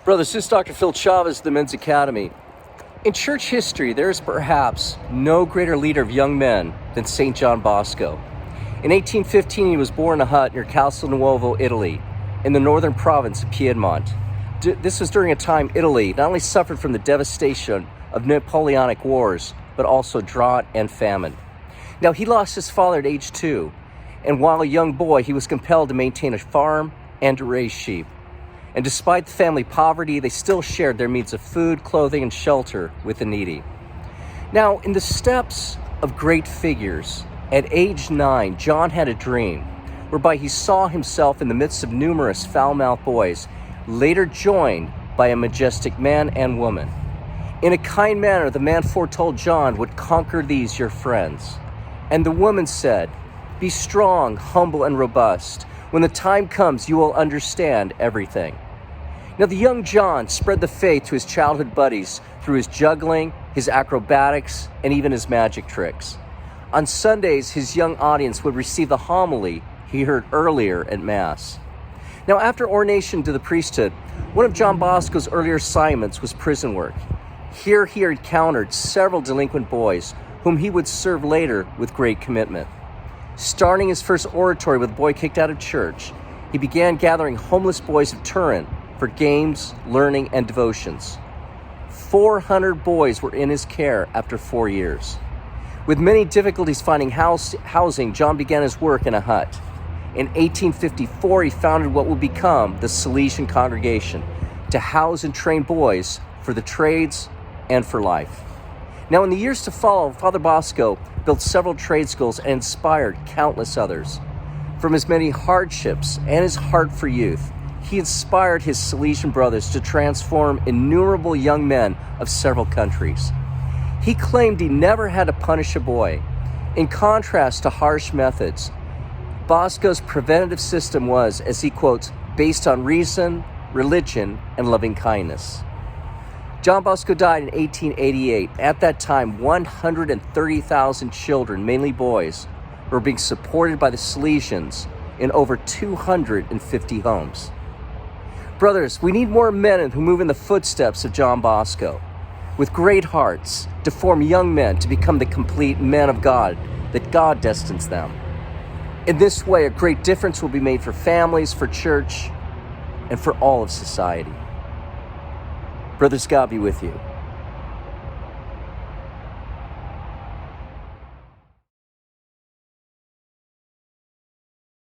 Brothers, this is Dr. Phil Chavez, the Men's Academy. In church history, there is perhaps no greater leader of young men than St. John Bosco. In 1815, he was born in a hut near Castel Nuovo, Italy, in the northern province of Piedmont. This was during a time Italy not only suffered from the devastation of Napoleonic wars, but also drought and famine. Now, he lost his father at age 2, and while a young boy, he was compelled to maintain a farm and to raise sheep. And despite the family poverty, they still shared their needs of food, clothing, and shelter with the needy. Now, in the steps of great figures, at age 9, John had a dream whereby he saw himself in the midst of numerous foul-mouthed boys, later joined by a majestic man and woman. In a kind manner, the man foretold John would conquer these your friends. And the woman said, "Be strong, humble, and robust. When the time comes, you will understand everything." Now, the young John spread the faith to his childhood buddies through his juggling, his acrobatics, and even his magic tricks. On Sundays, his young audience would receive the homily he heard earlier at Mass. Now, after ordination to the priesthood, one of John Bosco's earlier assignments was prison work. Here he encountered several delinquent boys whom he would serve later with great commitment. Starting his first oratory with a boy kicked out of church, he began gathering homeless boys of Turin for games, learning, and devotions. 400 boys were in his care after 4 years. With many difficulties finding housing, John began his work in a hut. In 1854, he founded what would become the Salesian Congregation to house and train boys for the trades and for life. Now, in the years to follow, Father Bosco built several trade schools and inspired countless others. From his many hardships and his heart for youth, he inspired his Salesian brothers to transform innumerable young men of several countries. He claimed he never had to punish a boy. In contrast to harsh methods, Bosco's preventative system was, as he quotes, based on reason, religion, and loving kindness. John Bosco died in 1888. At that time, 130,000 children, mainly boys, were being supported by the Salesians in over 250 homes. Brothers, we need more men who move in the footsteps of John Bosco, with great hearts, to form young men to become the complete men of God that God destines them. In this way, a great difference will be made for families, for church, and for all of society. Brothers, God be with you.